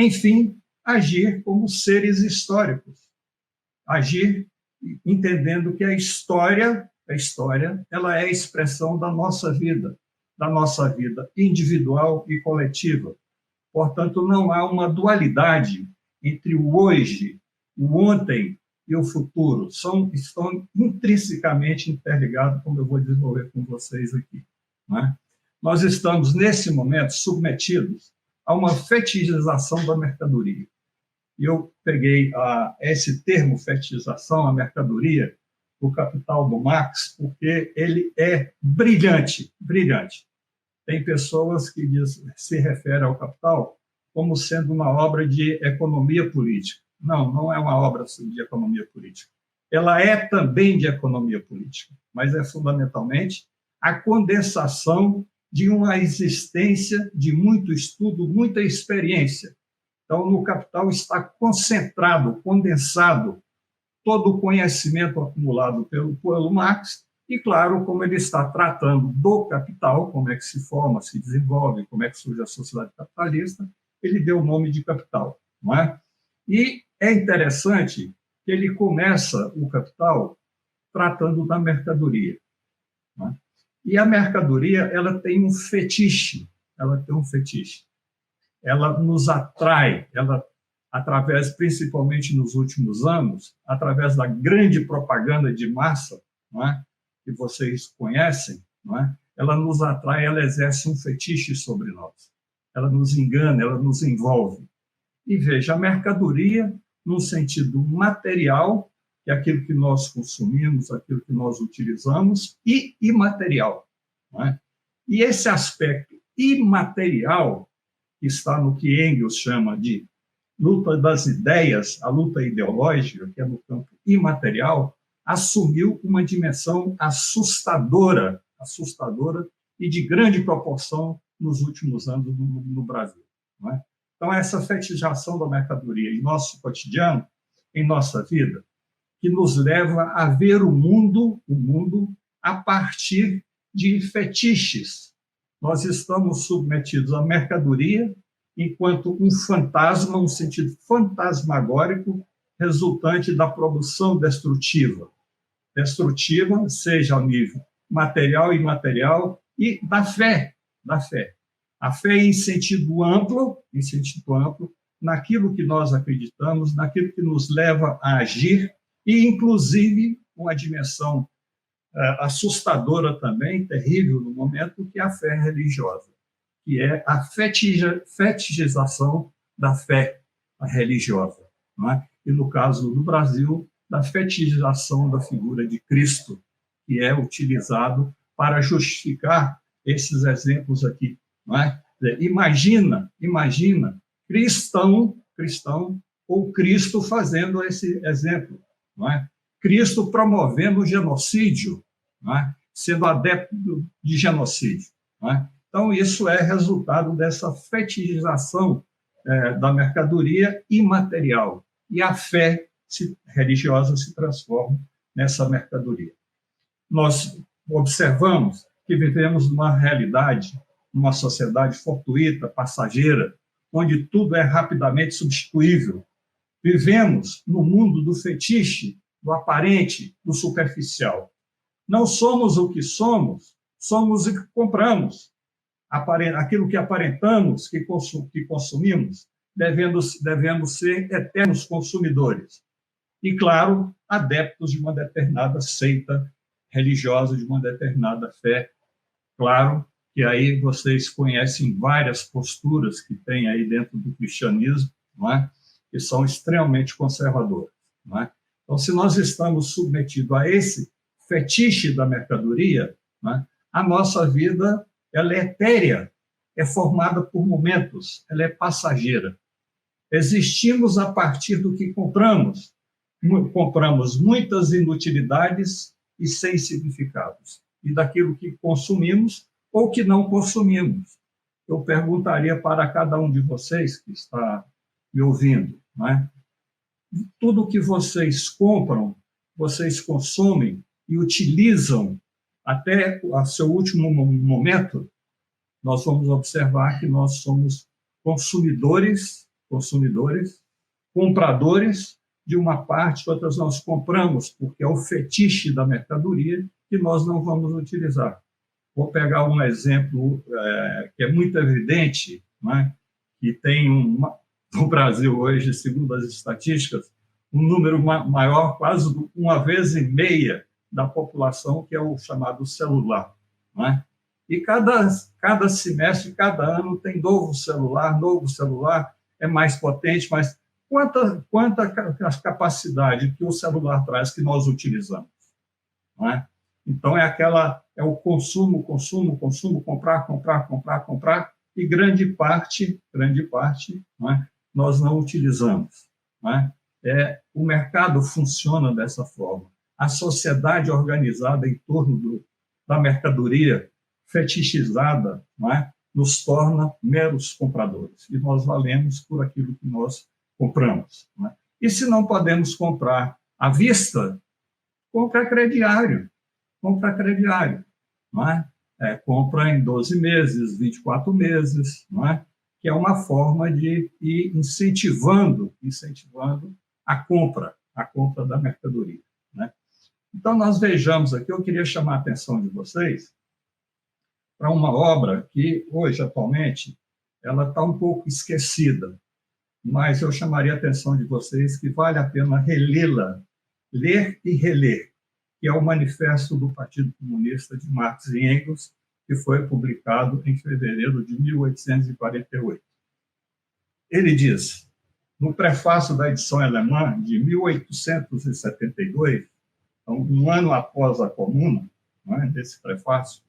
Enfim, agir como seres históricos. Agir entendendo que a história, ela é a expressão da nossa vida individual e coletiva. Portanto, não há uma dualidade entre o hoje, o ontem e o futuro. Estão intrinsecamente interligados, como eu vou desenvolver com vocês aqui. Não é? Nós estamos, nesse momento, submetidos a uma fetichização da mercadoria. E eu peguei esse termo, fetichização, a mercadoria, o Capital do Marx, porque ele é brilhante, brilhante. Tem pessoas que se referem ao Capital como sendo uma obra de economia política. Não, não é uma obra de economia política. Ela é também de economia política, mas é fundamentalmente a condensação de uma existência de muito estudo, muita experiência. Então, no Capital está concentrado, condensado, todo o conhecimento acumulado pelo Marx, e, claro, como ele está tratando do capital, como é que se forma, se desenvolve, como é que surge a sociedade capitalista, ele deu o nome de Capital. Não é? E é interessante que ele começa o Capital tratando da mercadoria. Não é? E a mercadoria, ela tem um fetiche, ela nos atrai, através, principalmente nos últimos anos, através da grande propaganda de massa, não é? Que vocês conhecem, não é? Ela nos atrai, ela exerce um fetiche sobre nós. Ela nos engana, ela nos envolve. E veja, a mercadoria, num sentido material, que é aquilo que nós consumimos, aquilo que nós utilizamos, e imaterial. Não é? E esse aspecto imaterial, que está no que Engels chama de luta das ideias, a luta ideológica, que é no campo imaterial, assumiu uma dimensão assustadora e de grande proporção nos últimos anos no Brasil. Não é? Então, essa fetichização da mercadoria em nosso cotidiano, em nossa vida, que nos leva a ver o mundo a partir de fetiches. Nós estamos submetidos à mercadoria enquanto um fantasma, um sentido fantasmagórico, resultante da produção destrutiva, seja ao nível material e imaterial, e da fé. A fé em sentido amplo, naquilo que nós acreditamos, naquilo que nos leva a agir, e, inclusive, uma dimensão assustadora também, terrível no momento, que é a fé religiosa, que é a fetichização da fé religiosa. Não é? E, no caso do Brasil, da fetichização da figura de Cristo, que é utilizado para justificar esses exemplos aqui. Não é? Imagina cristão ou Cristo fazendo esse exemplo. Não é? Cristo promovendo o genocídio, não é? Sendo adepto de genocídio. Não é? Então, isso é resultado dessa fetichização da mercadoria imaterial. E a fé religiosa se transforma nessa mercadoria. Nós observamos que vivemos numa realidade, numa sociedade fortuita, passageira, onde tudo é rapidamente substituível. Vivemos no mundo do fetiche, do aparente, do superficial. Não somos o que somos, somos o que compramos. Aquilo que aparentamos, que consumimos, devemos ser eternos consumidores. E, claro, adeptos de uma determinada seita religiosa, de uma determinada fé. Claro que aí vocês conhecem várias posturas que tem aí dentro do cristianismo, não é? Que são extremamente conservadoras. Não é? Então, se nós estamos submetidos a esse fetiche da mercadoria, não é? A nossa vida ela é etérea, é formada por momentos, ela é passageira. Existimos a partir do que compramos. Compramos muitas inutilidades e sem significados. E daquilo que consumimos ou que não consumimos. Eu perguntaria para cada um de vocês que está me ouvindo, não é? Tudo que vocês compram, vocês consomem e utilizam até o seu último momento, nós vamos observar que nós somos consumidores consumidores, compradores de uma parte, outras nós compramos, porque é o fetiche da mercadoria que nós não vamos utilizar. Vou pegar um exemplo que é muito evidente, né, que tem no Brasil hoje, segundo as estatísticas, um número maior, quase 1,5 vezes da população, que é o chamado celular. Né? E cada semestre, cada ano, tem novo celular é mais potente, mas quanta capacidade que o celular traz que nós utilizamos? Não é? Então, é o consumo, comprar, e grande parte não é? Nós não utilizamos. Não é? O mercado funciona dessa forma. A sociedade organizada em torno da mercadoria fetichizada, não é? Nos torna meros compradores, e nós valemos por aquilo que nós compramos. Não é? E se não podemos comprar à vista, compra crediário. Não é? Compra em 12 meses, 24 meses, não é? Que é uma forma de ir incentivando a compra da mercadoria. Né? Então, nós vejamos aqui, eu queria chamar a atenção de vocês para uma obra que, hoje, atualmente, ela está um pouco esquecida, mas eu chamaria a atenção de vocês que vale a pena relê-la, ler e reler, que é o Manifesto do Partido Comunista de Marx e Engels, que foi publicado em fevereiro de 1848. Ele diz, no prefácio da edição alemã de 1872, então, um ano após a Comuna, não é, desse prefácio,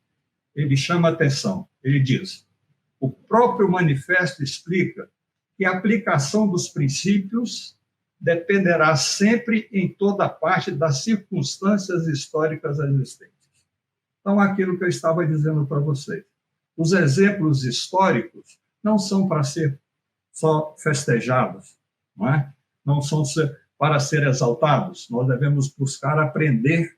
ele chama a atenção, ele diz, o próprio manifesto explica que a aplicação dos princípios dependerá sempre em toda parte das circunstâncias históricas existentes. Então, aquilo que eu estava dizendo para vocês, os exemplos históricos não são para ser só festejados, não são para ser exaltados, nós devemos buscar aprender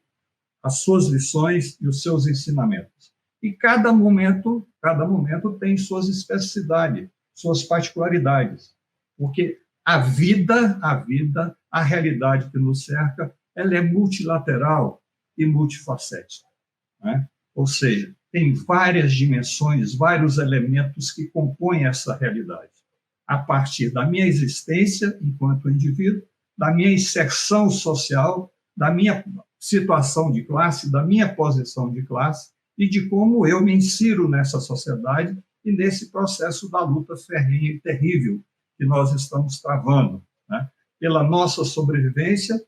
as suas lições e os seus ensinamentos. E cada momento tem suas especificidades, suas particularidades, porque a realidade que nos cerca, ela é multilateral e multifacética. Né? Ou seja, tem várias dimensões, vários elementos que compõem essa realidade. A partir da minha existência enquanto indivíduo, da minha inserção social, da minha situação de classe, da minha posição de classe e de como eu me insiro nessa sociedade e nesse processo da luta ferrenha e terrível que nós estamos travando, né? Pela nossa sobrevivência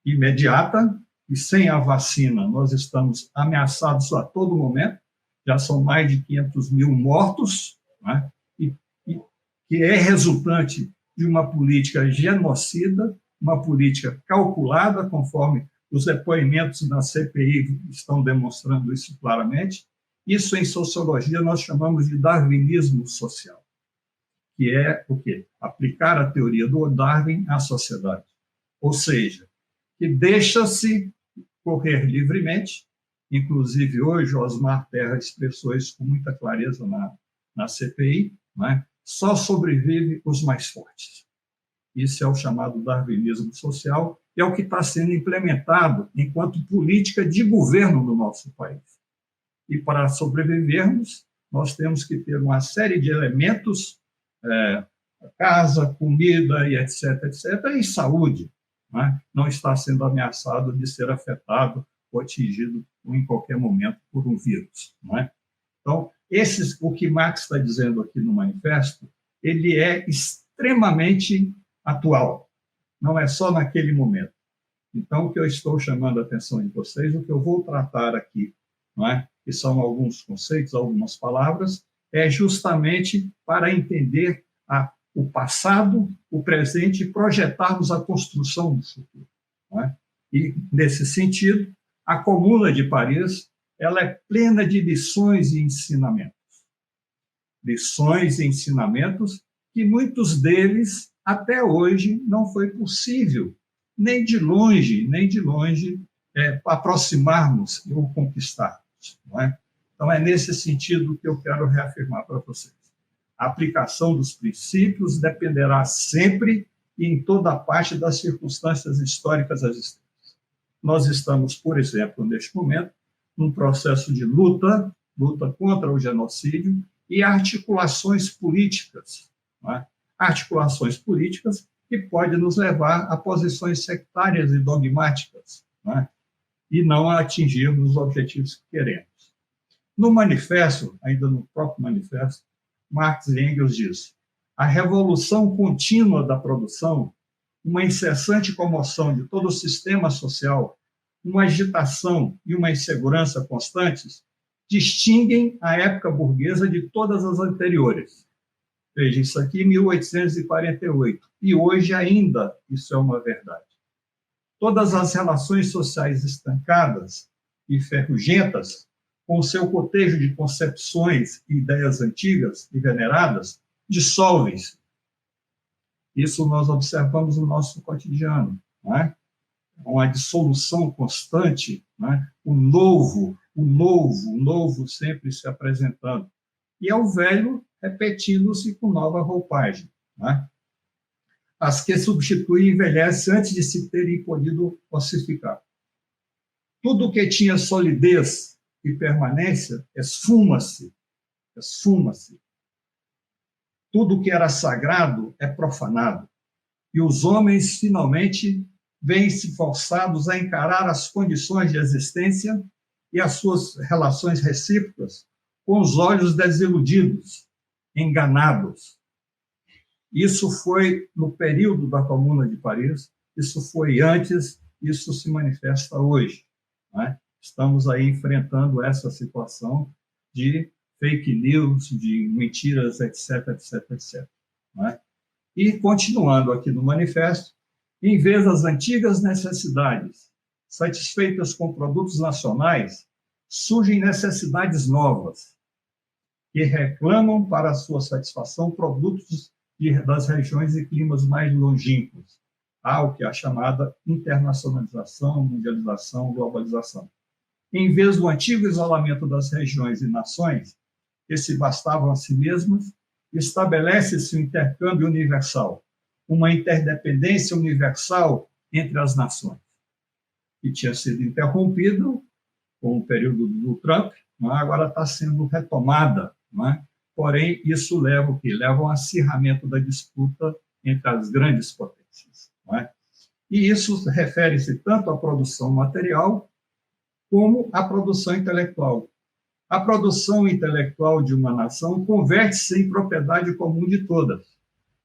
imediata, e sem a vacina nós estamos ameaçados a todo momento, já são mais de 500 mil mortos, né? e que é resultante de uma política genocida, uma política calculada, conforme os depoimentos da CPI estão demonstrando isso claramente. Isso, em sociologia, nós chamamos de darwinismo social, que é o quê? Aplicar a teoria do Darwin à sociedade. Ou seja, que deixa-se correr livremente, inclusive hoje o Osmar Terra expressou isso com muita clareza na CPI, né? Só sobrevive os mais fortes. Isso é o chamado darwinismo social, e é o que está sendo implementado enquanto política de governo no nosso país. E para sobrevivermos, nós temos que ter uma série de elementos, casa, comida, e etc., e saúde, né? Não está sendo ameaçado de ser afetado ou atingido em qualquer momento por um vírus. Né? Então, o que Marx está dizendo aqui no manifesto, ele é extremamente atual, não é só naquele momento. Então, o que eu estou chamando a atenção de vocês, o que eu vou tratar aqui, não é? Que são alguns conceitos, algumas palavras, é justamente para entender o passado, o presente e projetarmos a construção do futuro. Não é? E, nesse sentido, a Comuna de Paris ela é plena de lições e ensinamentos. Lições e ensinamentos que muitos deles, até hoje, não foi possível, nem de longe, aproximarmos ou conquistarmos. Não é? Então, é nesse sentido que eu quero reafirmar para vocês. A aplicação dos princípios dependerá sempre e em toda parte das circunstâncias históricas existentes. Nós estamos, por exemplo, neste momento, num processo de luta contra o genocídio e articulações políticas, não é? Articulações políticas que podem nos levar a posições sectárias e dogmáticas, não é? E não a atingirmos os objetivos que queremos. No manifesto, ainda no próprio manifesto, Marx e Engels diz: a revolução contínua da produção, uma incessante comoção de todo o sistema social, uma agitação e uma insegurança constantes, distinguem a época burguesa de todas as anteriores. Veja, isso aqui em 1848, e hoje ainda isso é uma verdade. Todas as relações sociais estancadas e ferrugentas, com o seu cotejo de concepções e ideias antigas e veneradas, dissolvem-se. Isso nós observamos no nosso cotidiano, não é? Uma dissolução constante, não é? O novo sempre se apresentando. E é o velho repetindo-se com nova roupagem, não é? As que substituem envelhecem antes de se terem podido ossificar. Tudo que tinha solidez e permanência esfuma-se. Tudo que era sagrado é profanado. E os homens, finalmente, vêm-se forçados a encarar as condições de existência e as suas relações recíprocas com os olhos desiludidos, enganados. Isso foi no período da Comuna de Paris, isso foi antes, isso se manifesta hoje, não é? Estamos aí enfrentando essa situação de fake news, de mentiras, etc. Não é? E, continuando aqui no manifesto, em vez das antigas necessidades satisfeitas com produtos nacionais, surgem necessidades novas, que reclamam para a sua satisfação produtos das regiões e climas mais longínquos. Há o que é a chamada internacionalização, mundialização, globalização. Em vez do antigo isolamento das regiões e nações, que se bastavam a si mesmas, estabelece-se o intercâmbio universal, uma interdependência universal entre as nações, que tinha sido interrompido com o período do Trump, agora está sendo retomada, não é? Porém, isso leva o quê? Leva a um acirramento da disputa entre as grandes potências, não é? E isso refere-se tanto à produção material como à produção intelectual. A produção intelectual de uma nação converte-se em propriedade comum de todas,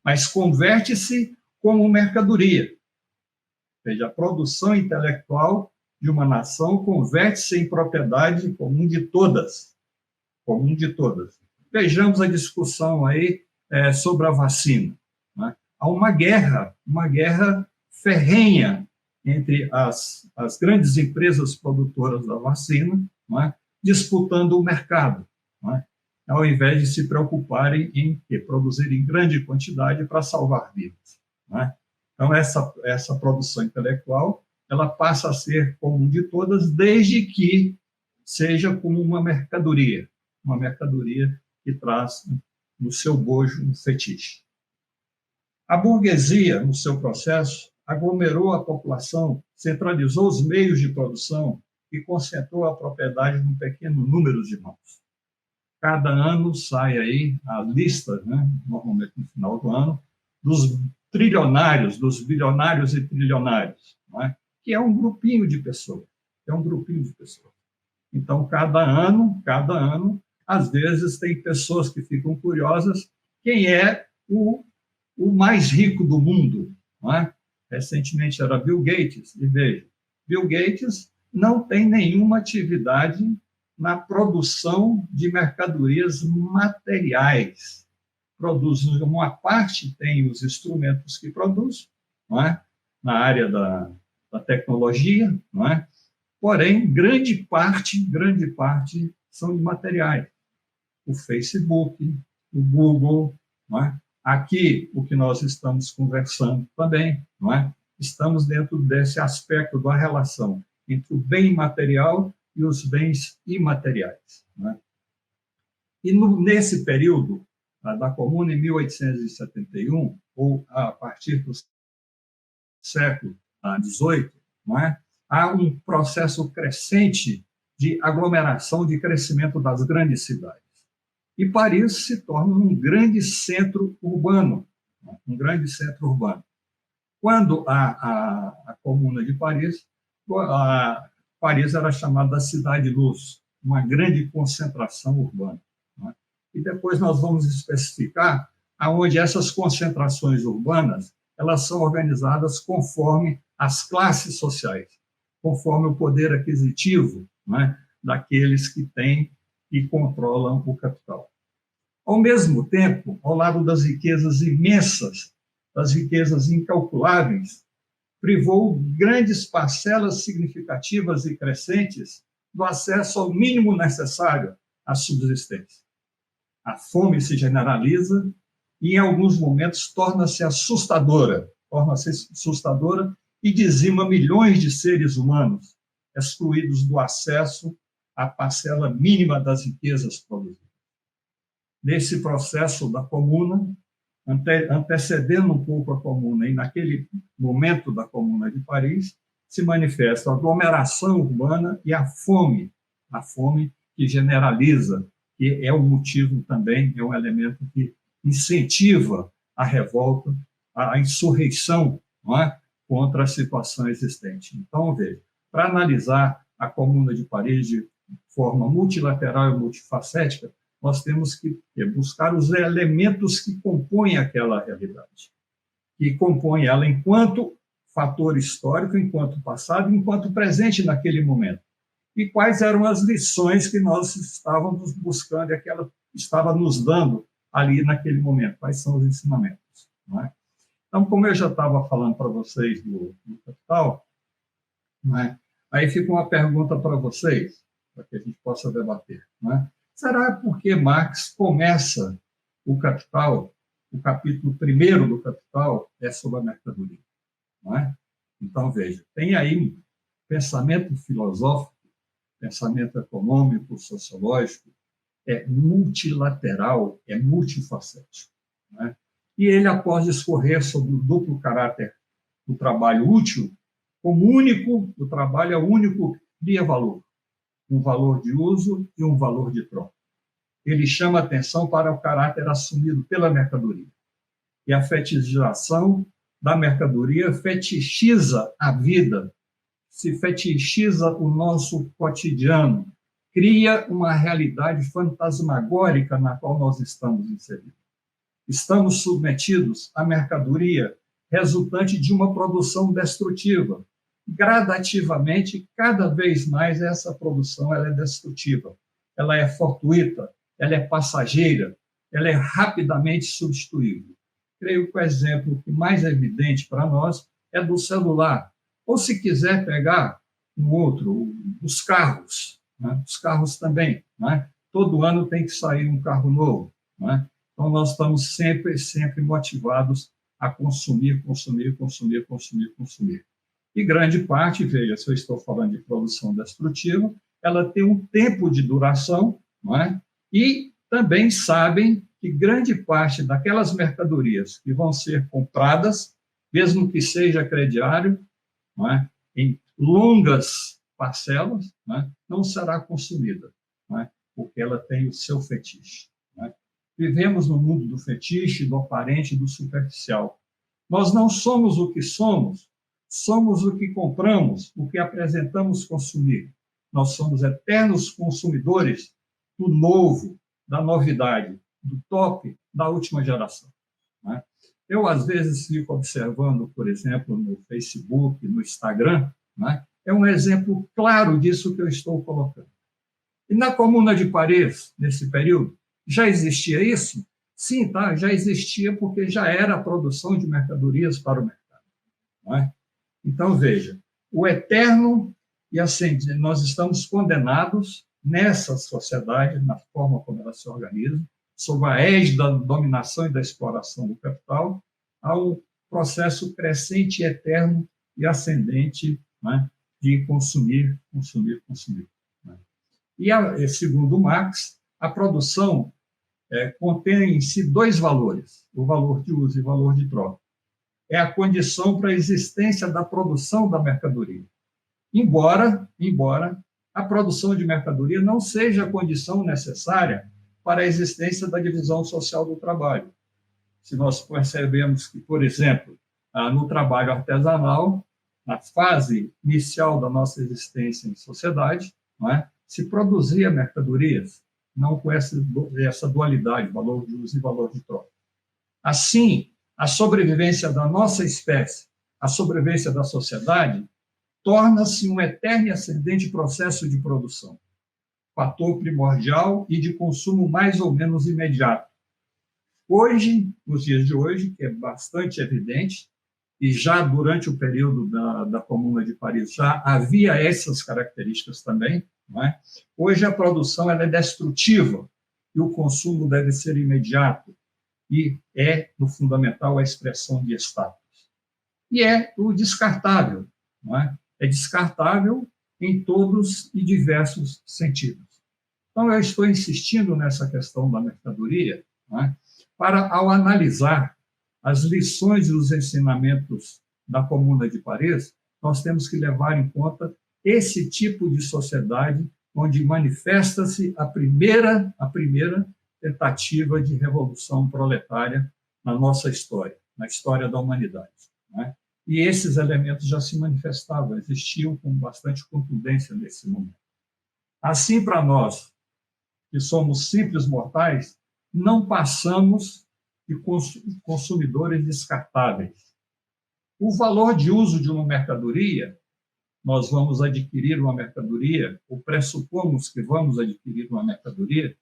mas converte-se como mercadoria. Ou seja, a produção intelectual de uma nação converte-se em propriedade comum de todas. Comum de todas. Vejamos a discussão aí sobre a vacina, né? Há uma guerra ferrenha entre as grandes empresas produtoras da vacina, né, disputando o mercado, né, ao invés de se preocuparem em produzir em grande quantidade para salvar vidas, né? Então, essa produção intelectual ela passa a ser comum de todas, desde que seja como uma mercadoria que traz no seu bojo um fetiche. A burguesia, no seu processo, aglomerou a população, centralizou os meios de produção e concentrou a propriedade num pequeno número de mãos. Cada ano sai aí a lista, né, normalmente no final do ano, dos trilionários, dos bilionários e trilionários, não é? Que é um grupinho de pessoas. Então, cada ano, às vezes tem pessoas que ficam curiosas quem é o mais rico do mundo, não é? Recentemente era Bill Gates, e veja, Bill Gates não tem nenhuma atividade na produção de mercadorias materiais. Produz uma parte, tem os instrumentos que produz, não é? Na área da tecnologia, não é? Porém, grande parte são de materiais. O Facebook, o Google, não é? Aqui, o que nós estamos conversando também, não é? Estamos dentro desse aspecto da relação entre o bem material e os bens imateriais, não é? E nesse período, da Comuna em 1871, ou a partir do século XVIII, não é? Há um processo crescente de aglomeração, de crescimento das grandes cidades. E Paris se torna um grande centro urbano, um grande centro urbano. Quando a Comuna de Paris, Paris era chamada da Cidade-Luz, uma grande concentração urbana. Né? E depois nós vamos especificar aonde essas concentrações urbanas elas são organizadas conforme as classes sociais, conforme o poder aquisitivo, né, daqueles que têm e controlam o capital. Ao mesmo tempo, ao lado das riquezas imensas, das riquezas incalculáveis, privou grandes parcelas significativas e crescentes do acesso ao mínimo necessário à subsistência. A fome se generaliza e, em alguns momentos, torna-se assustadora e dizima milhões de seres humanos, excluídos do acesso à parcela mínima das riquezas produzidas. Nesse processo da Comuna, antecedendo um pouco a Comuna, e naquele momento da Comuna de Paris, se manifesta a aglomeração urbana e a fome que generaliza, que é um motivo também, é um elemento que incentiva a revolta, a insurreição, não é? Contra a situação existente. Então, veja, para analisar a Comuna de Paris de forma multilateral e multifacética, nós temos que buscar os elementos que compõem aquela realidade, que compõem ela enquanto fator histórico, enquanto passado, enquanto presente naquele momento. E quais eram as lições que nós estávamos buscando e que ela estava nos dando ali naquele momento, quais são os ensinamentos. Não é? Então, como eu já estava falando para vocês do Capital, não é? Aí fica uma pergunta para vocês, para que a gente possa debater. Não é? Será porque Marx começa o Capital, o capítulo 1º do Capital é sobre a mercadoria? Não é? Então, veja, tem aí pensamento filosófico, pensamento econômico, sociológico, é multilateral, é multifacético. Não é? E ele, após discorrer sobre o duplo caráter do trabalho útil, como único, o trabalho é único, cria valor. Um valor de uso e um valor de troca. Ele chama atenção para o caráter assumido pela mercadoria. E a fetichização da mercadoria fetichiza a vida, se fetichiza o nosso cotidiano, cria uma realidade fantasmagórica na qual nós estamos inseridos. Estamos submetidos à mercadoria resultante de uma produção destrutiva. Gradativamente, cada vez mais, essa produção ela é destrutiva, ela é fortuita, ela é passageira, ela é rapidamente substituível. Creio que o exemplo mais evidente para nós é do celular. Ou, se quiser pegar um outro, os carros. Né? Os carros também. Né? Todo ano tem que sair um carro novo. Né? Então, nós estamos sempre motivados a consumir. E grande parte, veja, se eu estou falando de produção destrutiva, ela tem um tempo de duração, não é? E também sabem que grande parte daquelas mercadorias que vão ser compradas, mesmo que seja crediário, não é? Em longas parcelas, não será consumida, não é? Porque ela tem o seu fetiche. Não é? Vivemos no mundo do fetiche, do aparente, do superficial. Nós não somos o que somos o que compramos, o que apresentamos consumir. Nós somos eternos consumidores do novo, da novidade, do top, da última geração. Né? Eu, às vezes, fico observando, por exemplo, no Facebook, no Instagram, né? É um exemplo claro disso que eu estou colocando. E na Comuna de Paris, nesse período, já existia isso? Sim, tá, já existia, porque já era a produção de mercadorias para o mercado. Não é? Então, veja, o eterno e ascendente, nós estamos condenados nessa sociedade, na forma como ela se organiza, sob a égide da dominação e da exploração do capital, ao processo crescente, eterno e ascendente, né, de consumir. Né? E, segundo Marx, a produção contém em si dois valores, o valor de uso e o valor de troca. É a condição para a existência da produção da mercadoria. Embora a produção de mercadoria não seja a condição necessária para a existência da divisão social do trabalho. Se nós percebemos que, por exemplo, no trabalho artesanal, na fase inicial da nossa existência em sociedade, se produzia mercadorias, não com essa dualidade, valor de uso e valor de troca. Assim, a sobrevivência da nossa espécie, a sobrevivência da sociedade, torna-se um eterno e ascendente processo de produção, fator primordial e de consumo mais ou menos imediato. Hoje, nos dias de hoje, que é bastante evidente, e já durante o período da Comuna de Paris já havia essas características também, não é? Hoje a produção ela é destrutiva e o consumo deve ser imediato e no fundamental, a expressão de status. E é o descartável, não é? É descartável em todos e diversos sentidos. Então, eu estou insistindo nessa questão da mercadoria, não é? Para, ao analisar as lições e os ensinamentos da Comuna de Paris, nós temos que levar em conta esse tipo de sociedade onde manifesta-se a primeira tentativa de revolução proletária na nossa história, na história da humanidade, né? E esses elementos já se manifestavam, existiam com bastante contundência nesse momento. Assim, para nós, que somos simples mortais, não passamos de consumidores descartáveis. O valor de uso de uma mercadoria, nós vamos adquirir uma mercadoria, ou pressupomos que vamos adquirir uma mercadoria,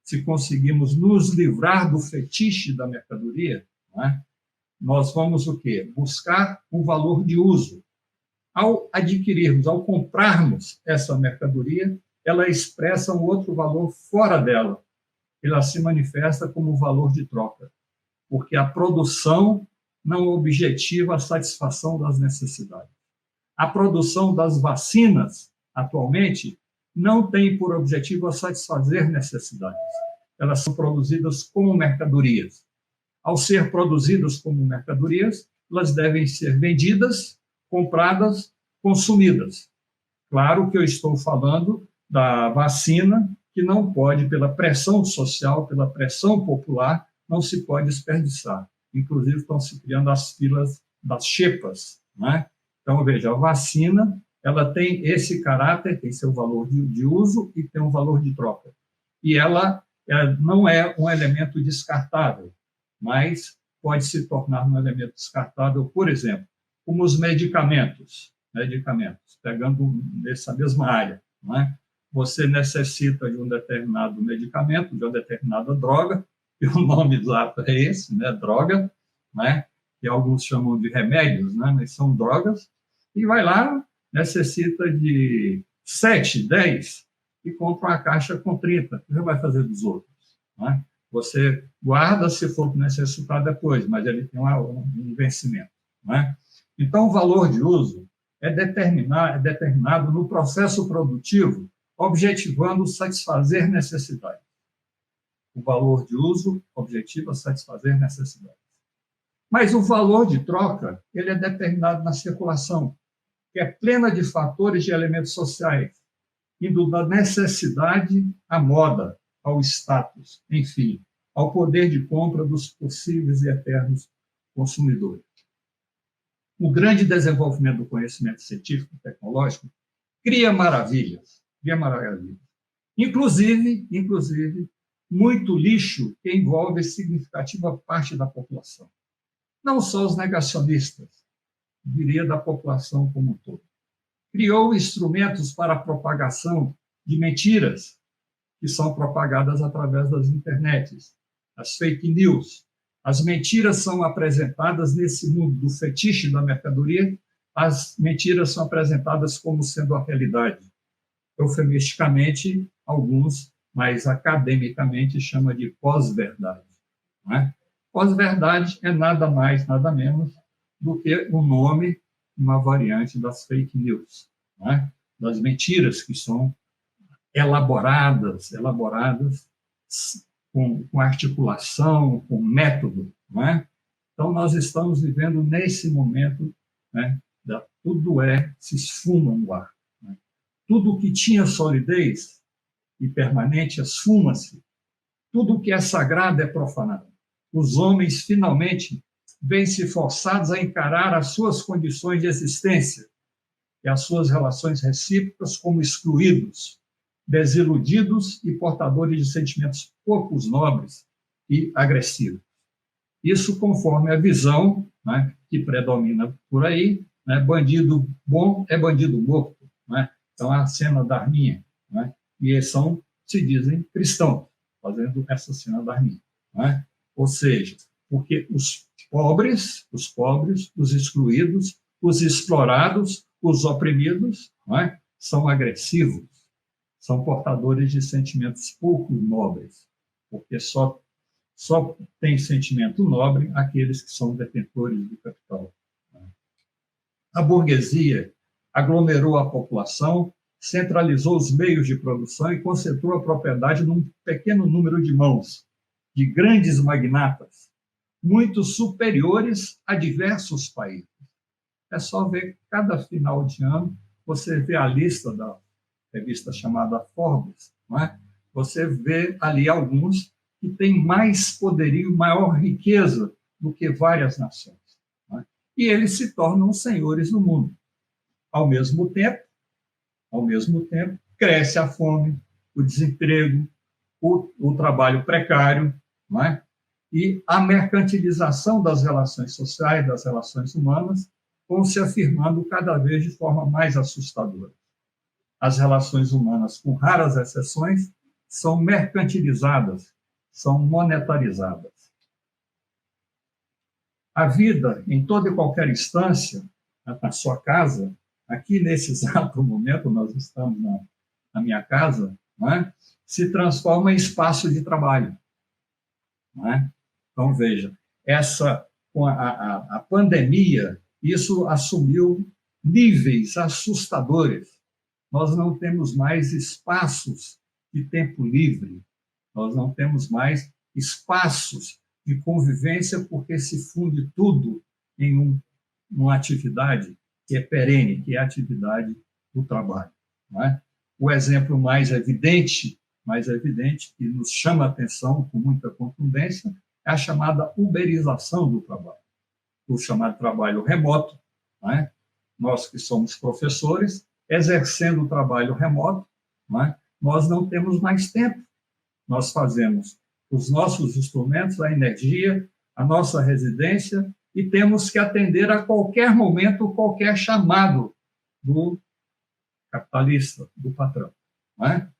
se conseguimos nos livrar do fetiche da mercadoria, não é? Nós vamos o quê? Buscar o valor de uso. Ao adquirirmos, ao comprarmos essa mercadoria, ela expressa um outro valor fora dela. Ela se manifesta como valor de troca, porque a produção não objetiva a satisfação das necessidades. A produção das vacinas, atualmente, não tem por objetivo a satisfazer necessidades. Elas são produzidas como mercadorias. Ao ser produzidas como mercadorias, elas devem ser vendidas, compradas, consumidas. Claro que eu estou falando da vacina, que não pode, pela pressão social, pela pressão popular, não se pode desperdiçar. Inclusive, estão se criando as filas das xepas, né? Então, veja, a vacina, ela tem esse caráter, tem seu valor de uso e tem um valor de troca. E ela não é um elemento descartável, mas pode se tornar um elemento descartável, por exemplo, como os medicamentos, pegando nessa mesma área, não é? Você necessita de um determinado medicamento, de uma determinada droga, e o nome exato é esse, né? Droga, né? Que alguns chamam de remédios, né? Mas são drogas, e vai lá, necessita de 7, 10, e compra uma caixa com 30, o que você vai fazer dos outros, né? Você guarda se for necessitar depois, mas ele tem um vencimento, né? Então, o valor de uso é determinado no processo produtivo, objetivando satisfazer necessidades. O valor de uso objetiva satisfazer necessidades. Mas o valor de troca, ele é determinado na circulação, que é plena de fatores de elementos sociais, indo da necessidade à moda, ao status, enfim, ao poder de compra dos possíveis e eternos consumidores. O grande desenvolvimento do conhecimento científico e tecnológico cria maravilhas. Inclusive, muito lixo que envolve significativa parte da população. Não só os negacionistas, diria da população como um todo. Criou instrumentos para a propagação de mentiras que são propagadas através das internets, as fake news. As mentiras são apresentadas nesse mundo do fetiche da mercadoria, as mentiras são apresentadas como sendo a realidade. Eufemisticamente, alguns, mas academicamente chama de pós-verdade, não é? Pós-verdade é nada mais, nada menos do que o nome, uma variante das fake news, não é? Das mentiras que são elaboradas com articulação, com método, não é? Então, nós estamos vivendo nesse momento, né, tudo se esfuma no ar. Né? Tudo que tinha solidez e permanente esfuma-se. Tudo que é sagrado é profanado. Os homens, finalmente, veem-se forçados a encarar as suas condições de existência e as suas relações recíprocas como excluídos, desiludidos e portadores de sentimentos poucos nobres e agressivos. Isso conforme a visão, né, que predomina por aí, né, bandido bom é bandido morto. Né? Então, a cena da arminha. Né? E eles se dizem cristãos, fazendo essa cena da arminha. Né? Ou seja, porque os pobres, os excluídos, os explorados, os oprimidos, né, são agressivos, são portadores de sentimentos pouco nobres, porque só tem sentimento nobre aqueles que são detentores do capital. A burguesia aglomerou a população, centralizou os meios de produção e concentrou a propriedade num pequeno número de mãos, de grandes magnatas, muito superiores a diversos países. É só ver, cada final de ano, você vê a lista da revista chamada Forbes, não é? Você vê ali alguns que têm mais poderio, maior riqueza do que várias nações. Não é? E eles se tornam senhores do mundo. Ao mesmo tempo, cresce a fome, o desemprego, o trabalho precário, não é? E a mercantilização das relações sociais, das relações humanas, vão se afirmando cada vez de forma mais assustadora. As relações humanas, com raras exceções, são mercantilizadas, são monetarizadas. A vida, em toda e qualquer instância, na sua casa, aqui nesse exato momento, nós estamos na minha casa, não é? Se transforma em espaço de trabalho. Não é? Então, veja, com a pandemia, isso assumiu níveis assustadores. Nós não temos mais espaços de tempo livre, nós não temos mais espaços de convivência, porque se funde tudo em uma atividade que é perene, que é a atividade do trabalho. Não é? O exemplo mais evidente, que nos chama a atenção com muita contundência, é a chamada uberização do trabalho, o chamado trabalho remoto. Não é? Nós que somos professores, exercendo o trabalho remoto, não é? Nós não temos mais tempo. Nós fazemos os nossos instrumentos, a energia, a nossa residência, e temos que atender a qualquer momento, qualquer chamado do capitalista, do patrão. Não é?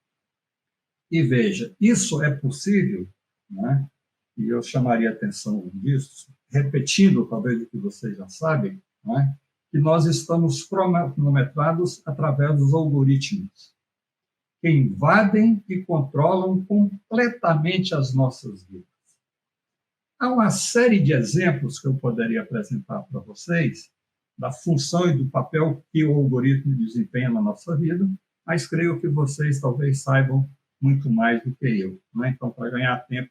E veja, isso é possível, não é? E eu chamaria a atenção disso, repetindo talvez o que vocês já sabem, não é? Que nós estamos cronometrados através dos algoritmos, que invadem e controlam completamente as nossas vidas. Há uma série de exemplos que eu poderia apresentar para vocês da função e do papel que o algoritmo desempenha na nossa vida, mas creio que vocês talvez saibam muito mais do que eu. Não é? Então, para ganhar tempo,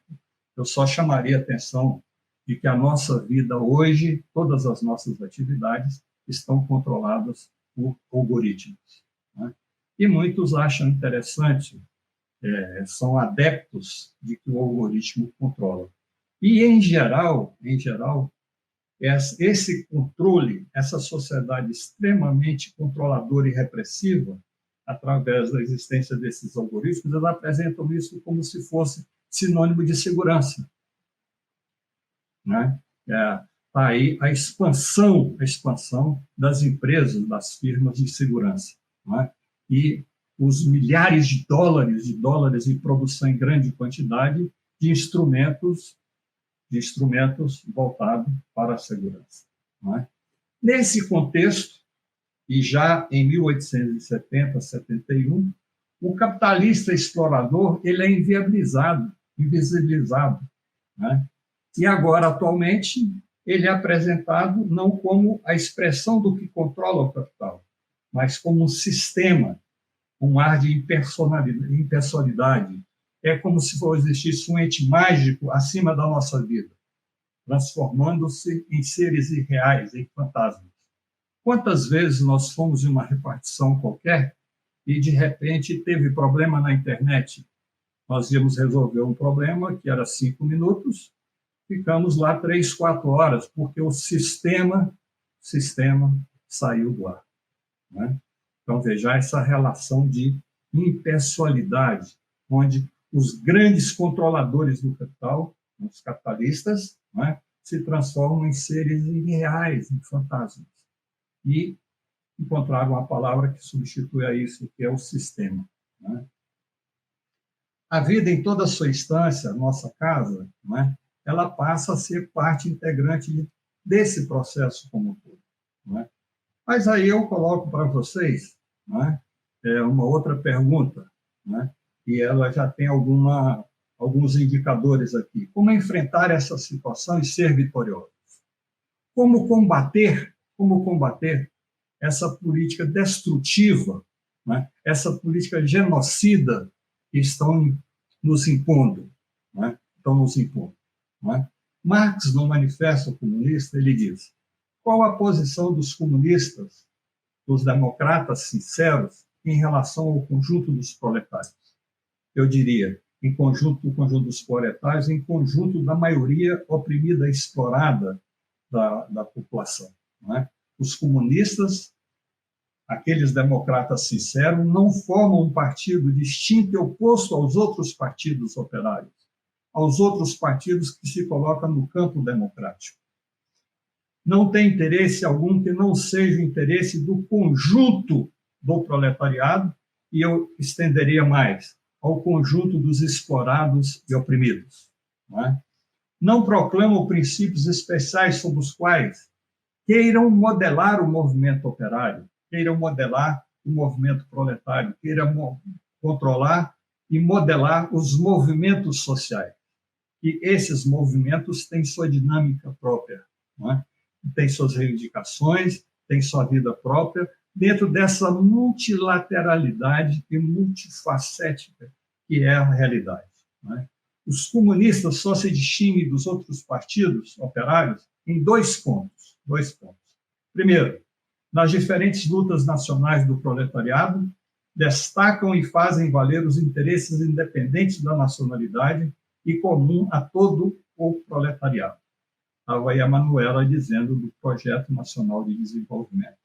eu só chamaria a atenção de que a nossa vida hoje, todas as nossas atividades, estão controladas por algoritmos. Não é? E muitos acham interessante, são adeptos de que o algoritmo controla. E, em geral, esse controle, essa sociedade extremamente controladora e repressiva, através da existência desses algoritmos, eles apresentam isso como se fosse sinônimo de segurança. Né? Tá aí a expansão das empresas, das firmas de segurança. Né? E os milhares de dólares em produção em grande quantidade de instrumentos voltados para a segurança. Não é? Nesse contexto, e já em 1870, 71, o capitalista explorador ele é invisibilizado. Né? E agora, atualmente, ele é apresentado não como a expressão do que controla o capital, mas como um sistema, um ar de impessoalidade, é como se existisse um ente mágico acima da nossa vida, transformando-se em seres irreais, em fantasmas. Quantas vezes nós fomos em uma repartição qualquer e, de repente, teve problema na internet? Nós íamos resolver um problema que era 5 minutos, ficamos lá 3, 4 horas, porque o sistema saiu do ar. Né? Então, veja essa relação de impessoalidade, onde os grandes controladores do capital, os capitalistas, né, se transformam em seres irreais, em fantasmas. E encontraram uma palavra que substitui a isso, que é o sistema. Né? A vida, em toda a sua instância, nossa casa, né, ela passa a ser parte integrante desse processo como um todo. Né? Mas aí eu coloco para vocês, né, uma outra pergunta, né, e ela já tem alguns indicadores aqui. Como enfrentar essa situação e ser vitoriosos? Como combater essa política destrutiva, né, essa política genocida que estão nos impondo, né, né? Marx, no Manifesto Comunista, ele diz: qual a posição dos comunistas, dos democratas sinceros, em relação ao conjunto dos proletários? Eu diria, o conjunto dos proletários, em conjunto da maioria oprimida e explorada da população. Não é? Os comunistas, aqueles democratas sinceros, não formam um partido distinto e oposto aos outros partidos operários, aos outros partidos que se colocam no campo democrático. Não tem interesse algum que não seja o interesse do conjunto do proletariado, e eu estenderia mais, ao conjunto dos explorados e oprimidos. Não proclamam princípios especiais sobre os quais queiram modelar o movimento operário, queiram modelar o movimento proletário, queiram controlar e modelar os movimentos sociais. E esses movimentos têm sua dinâmica própria, têm suas reivindicações, têm sua vida própria, dentro dessa multilateralidade e multifacética que é a realidade. Os comunistas só se distinguem dos outros partidos operários em 2 pontos. Primeiro, nas diferentes lutas nacionais do proletariado, destacam e fazem valer os interesses independentes da nacionalidade e comum a todo o proletariado. Estava aí a Manuela dizendo do Projeto Nacional de Desenvolvimento.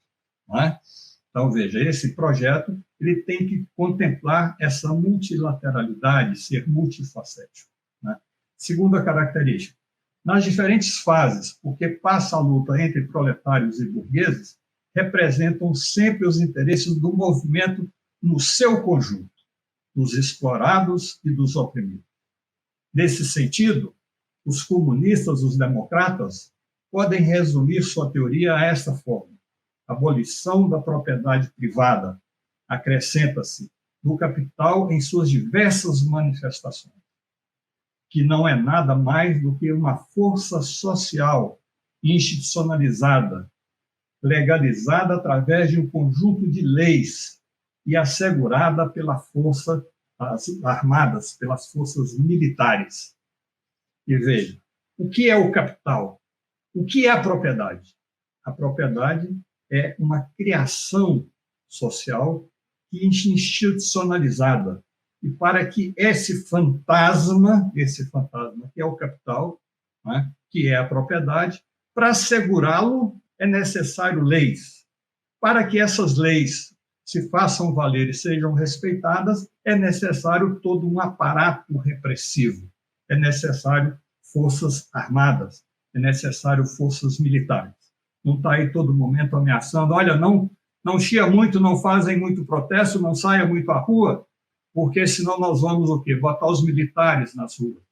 Então, veja, esse projeto ele tem que contemplar essa multilateralidade, ser multifacético. Segunda característica, nas diferentes fases, porque passa a luta entre proletários e burgueses, representam sempre os interesses do movimento no seu conjunto, dos explorados e dos oprimidos. Nesse sentido, os comunistas, os democratas, podem resumir sua teoria a esta forma: abolição da propriedade privada, acrescenta-se, do capital em suas diversas manifestações, que não é nada mais do que uma força social institucionalizada, legalizada através de um conjunto de leis e assegurada pela força armadas, pelas forças militares. E veja, o que é o capital? O que é a propriedade? A propriedade é uma criação social institucionalizada. E para que esse fantasma, que é o capital, que é a propriedade, para assegurá-lo é necessário leis. Para que essas leis se façam valer e sejam respeitadas, é necessário todo um aparato repressivo, é necessário forças armadas, é necessário forças militares. Não está aí todo momento ameaçando, olha, não chia muito, não fazem muito protesto, não saia muito à rua, porque senão nós vamos o quê? Botar os militares nas ruas.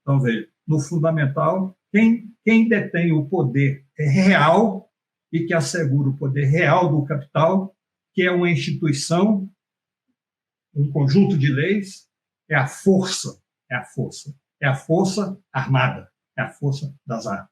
Então, veja, no fundamental, quem detém o poder real e que assegura o poder real do capital, que é uma instituição, um conjunto de leis, é a força armada, é a força das armas.